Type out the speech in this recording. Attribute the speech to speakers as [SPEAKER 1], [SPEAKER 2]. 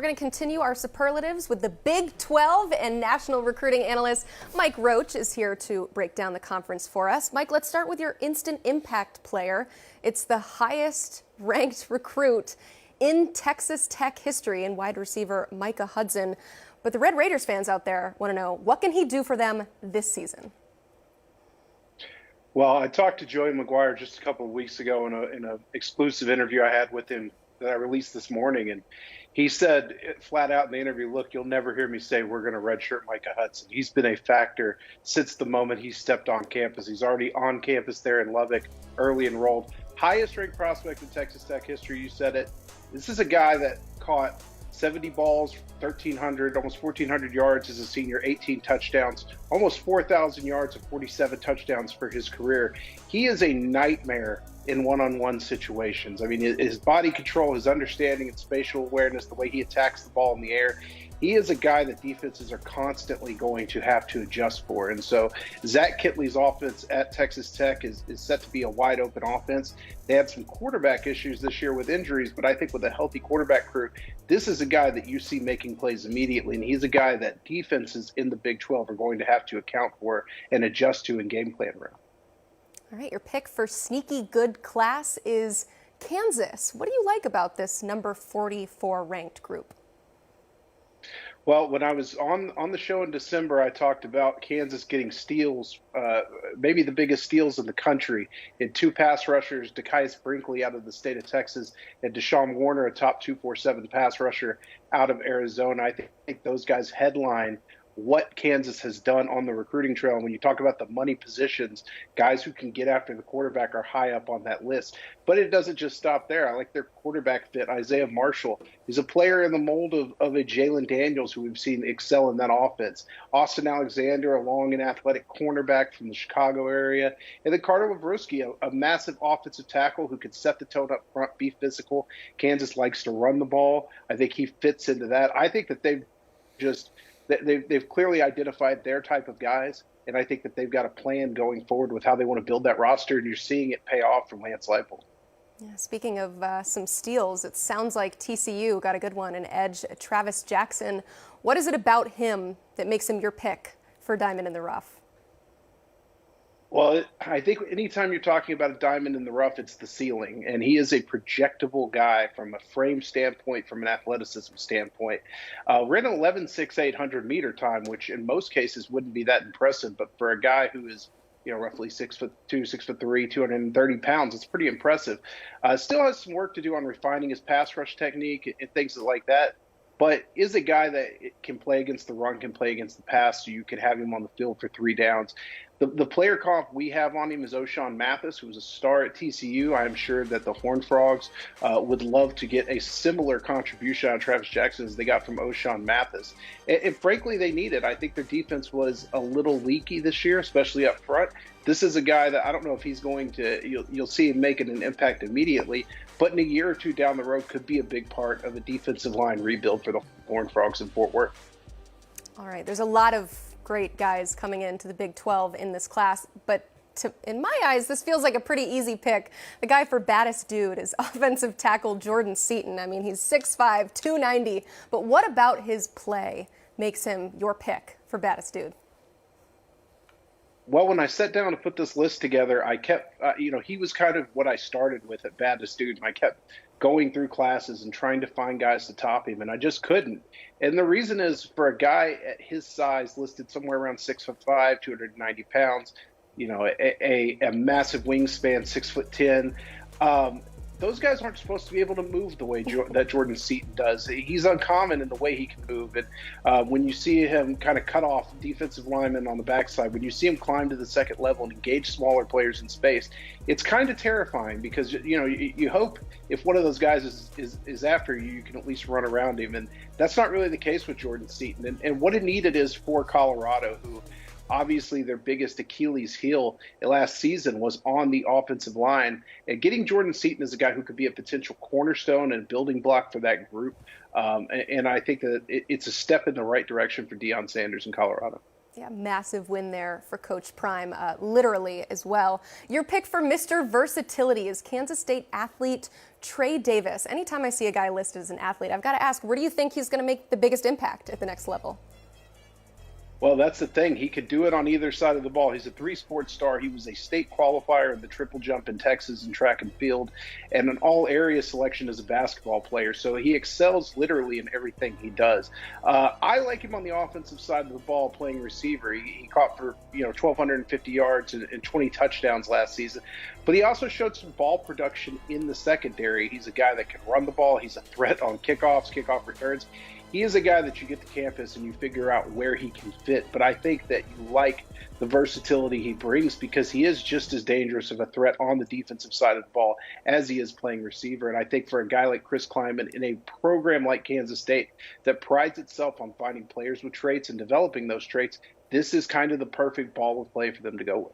[SPEAKER 1] We're going to continue our superlatives with the Big 12, and national recruiting analyst Mike Roach is here to break down the conference for us. Mike, let's start with your instant impact player. It's the highest ranked recruit in Texas Tech history in wide receiver Micah Hudson. But the Red Raiders fans out there want to know, what can he do for them this season?
[SPEAKER 2] Well, I talked to Joey McGuire just a couple of weeks ago in an exclusive interview I had with him that I released this morning, and he said flat out in the interview, look, you'll never hear me say we're going to redshirt Micah Hudson. He's been a factor since the moment he stepped on campus. He's already on campus there in Lubbock, early enrolled. Highest ranked prospect in Texas Tech history, you said it. This is a guy that caught 70 balls, 1,300, almost 1,400 yards as a senior, 18 touchdowns, almost 4,000 yards and 47 touchdowns for his career. He is a nightmare in one-on-one situations. I mean, his body control, his understanding and spatial awareness, the way he attacks the ball in the air, he is a guy that defenses are constantly going to have to adjust for. And so Zach Kittley's offense at Texas Tech is set to be a wide open offense. They had some quarterback issues this year with injuries, but I think with a healthy quarterback crew, this is a guy that you see making plays immediately. And he's a guy that defenses in the Big 12 are going to have to account for and adjust to in game plan around.
[SPEAKER 1] All right, your pick for sneaky good class is Kansas. What do you like about this number 44 ranked group?
[SPEAKER 2] Well, when I was on the show in December, I talked about Kansas getting steals, maybe the biggest steals in the country, in two pass rushers, Dekias Brinkley out of the state of Texas and Deshaun Warner, a top 247 pass rusher out of Arizona. I think those guys headline what Kansas has done on the recruiting trail. And when you talk about the money positions, guys who can get after the quarterback are high up on that list. But it doesn't just stop there. I like their quarterback fit. Isaiah Marshall is a player in the mold of a Jalen Daniels, who we've seen excel in that offense. Austin Alexander, a long and athletic cornerback from the Chicago area. And then Carter Wawrowski, a massive offensive tackle who can set the tone up front, be physical. Kansas likes to run the ball. I think he fits into that. I think that they've clearly identified their type of guys, and I think that they've got a plan going forward with how they want to build that roster, and you're seeing it pay off from Lance Leipold.
[SPEAKER 1] Yeah, speaking of some steals, it sounds like TCU got a good one, an edge, Travis Jackson. What is it about him that makes him your pick for Diamond in the Rough?
[SPEAKER 2] Well, I think anytime you're talking about a diamond in the rough, it's the ceiling. And he is a projectable guy from a frame standpoint, from an athleticism standpoint. Ran an 11.6 800 meter time, which in most cases wouldn't be that impressive. But for a guy who is, roughly 6'2", 6'3", 230 pounds, it's pretty impressive. Still has some work to do on refining his pass rush technique and things like that. But is a guy that can play against the run, can play against the pass, so you could have him on the field for 3 downs. The player comp we have on him is O'Shawn Mathis, who was a star at TCU. I'm sure that the Horned Frogs would love to get a similar contribution on Travis Jackson as they got from O'Shawn Mathis. And frankly, they need it. I think their defense was a little leaky this year, especially up front. This is a guy that I don't know if he's going to, you'll see him making an impact immediately, but in a year or two down the road could be a big part of a defensive line rebuild for the Horned Frogs in Fort Worth.
[SPEAKER 1] All right, there's a lot of great guys coming into the Big 12 in this class, but in my eyes, this feels like a pretty easy pick. The guy for baddest dude is offensive tackle Jordan Seaton. I mean, he's 6'5", 290, but what about his play makes him your pick for baddest dude?
[SPEAKER 2] Well, when I sat down to put this list together, I kept, he was kind of what I started with at baddest dude, and I kept going through classes and trying to find guys to top him, and I just couldn't. And the reason is, for a guy at his size, listed somewhere around 6'5", 290 pounds, a massive wingspan, 6'10", those guys aren't supposed to be able to move the way that Jordan Seaton does. He's uncommon in the way he can move. And when you see him kind of cut off defensive linemen on the backside, when you see him climb to the second level and engage smaller players in space, it's kind of terrifying, because you hope if one of those guys is after you, you can at least run around him. And that's not really the case with Jordan Seaton. And what it needed is for Colorado, who obviously their biggest Achilles heel last season was on the offensive line. And getting Jordan Seaton as a guy who could be a potential cornerstone and building block for that group. And I think that it's a step in the right direction for Deion Sanders in Colorado.
[SPEAKER 1] Yeah, massive win there for Coach Prime, literally as well. Your pick for Mr. Versatility is Kansas State athlete Trey Davis. Anytime I see a guy listed as an athlete, I've got to ask, where do you think he's going to make the biggest impact at the next level?
[SPEAKER 2] Well, that's the thing. He could do it on either side of the ball. He's a three-sport star. He was a state qualifier in the triple jump in Texas in track and field, and an all-area selection as a basketball player. So he excels literally in everything he does. I like him on the offensive side of the ball playing receiver. He caught for 1,250 yards and 20 touchdowns last season. But he also showed some ball production in the secondary. He's a guy that can run the ball. He's a threat on kickoffs, kickoff returns. He is a guy that you get to campus and you figure out where he can fit. But I think that you like the versatility he brings because he is just as dangerous of a threat on the defensive side of the ball as he is playing receiver. And I think for a guy like Chris Kleiman in a program like Kansas State that prides itself on finding players with traits and developing those traits, this is kind of the perfect ball of play for them to go with.